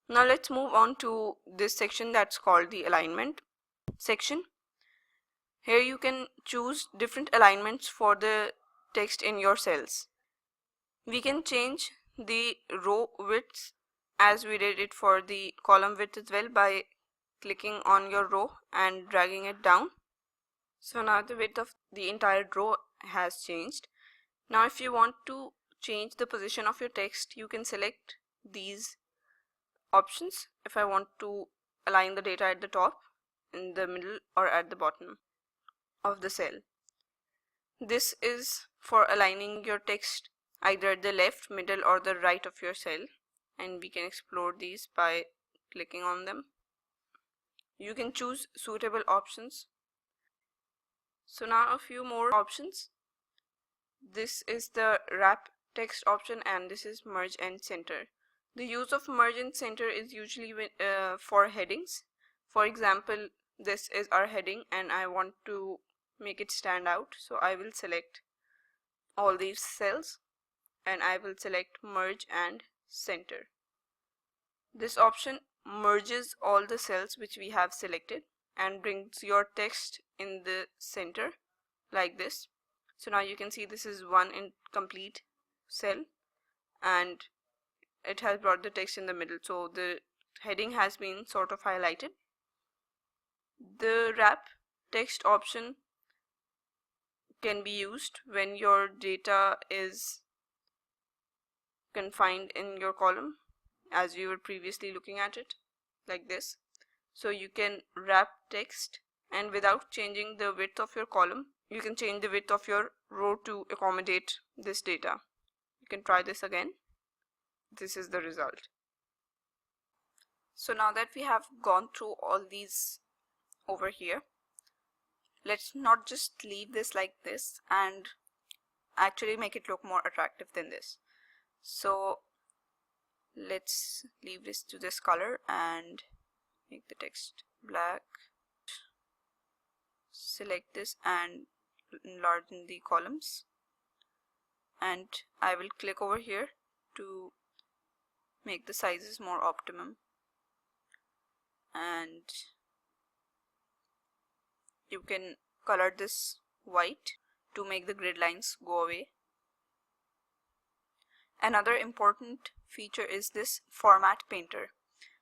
Now let's move on to this section that's called the alignment section. Here you can choose different alignments for the text in your cells. We can change the row widths as we did it for the column width as well by clicking on your row and dragging it down. So now the width of the entire row has changed. Now if you want to change the position of your text, you can select these options. If I want to align the data at the top, in the middle, or at the bottom of the cell. This is for aligning your text either at the left, middle, or the right of your cell, and we can explore these by clicking on them. You can choose suitable options. So now a few more options. This is the wrap text option, and this is merge and center. The use of merge and center is usually for headings. For example, this is our heading and I want to make it stand out, so I will select all these cells and I will select merge and center. This option merges all the cells which we have selected and brings your text in the center like this. So now you can see this is one incomplete cell and it has brought the text in the middle, so the heading has been sort of highlighted. The wrap text option can be used when your data is confined in your column as you were previously looking at it, like this. So you can wrap text, and without changing the width of your column, you can change the width of your row to accommodate this data. You can try this again. This is the result. So now that we have gone through all these over here, let's not just leave this like this and actually make it look more attractive than this. So let's leave this to this color and make the text black. Select this and enlarge the columns, and I will click over here to make the sizes more optimum, and you can color this white to make the grid lines go away. Another important feature is this format painter.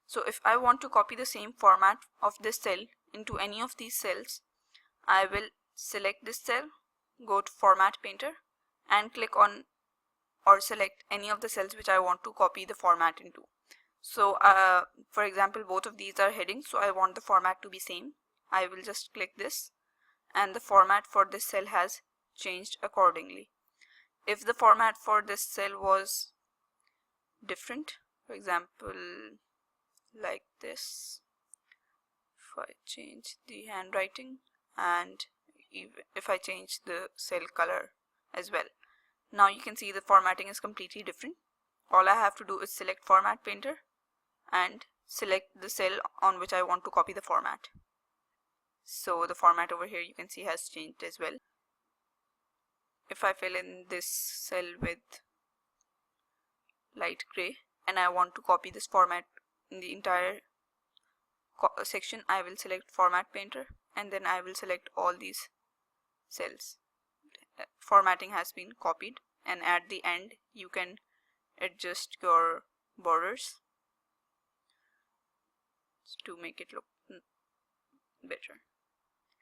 So if I want to copy the same format of this cell into any of these cells, I will select this cell, go to format painter and click on or select any of the cells which I want to copy the format into. So for example, both of these are headings, so I want the format to be same. I will just click this and the format for this cell has changed accordingly. If the format for this cell was different, for example like this, if I change the handwriting and if I change the cell color as well, now you can see the formatting is completely different. All I have to do is select format painter and select the cell on which I want to copy the format. So the format over here you can see has changed as well. If I fill in this cell with light gray and I want to copy this format in the entire section, I will select format painter and then I will select all these cells. Formatting has been copied, and at the end you can adjust your borders to make it look better.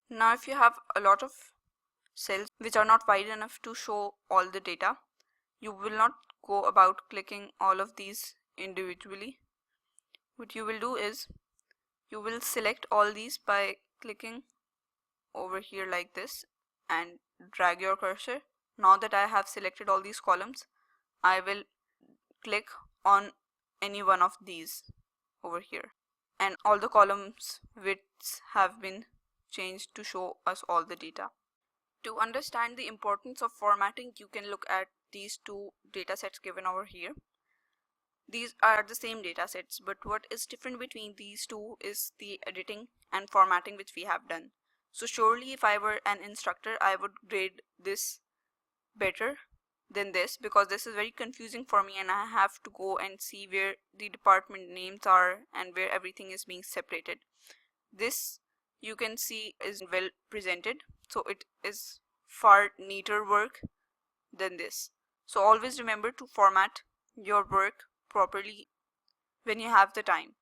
Now if you have a lot of cells which are not wide enough to show all the data, you will not go about clicking all of these individually. What you will do is you will select all these by clicking over here like this and drag your cursor. Now that I have selected all these columns, I will click on any one of these over here, and all the columns widths have been changed to show us all the data. To understand the importance of formatting, you can look at these two data sets given over here. These are the same data sets, but what is different between these two is the editing and formatting which we have done. So surely if I were an instructor, I would grade this better than this, because this is very confusing for me and I have to go and see where the department names are and where everything is being separated. This you can see is well presented, so it is far neater work than this. So always remember to format your work properly when you have the time.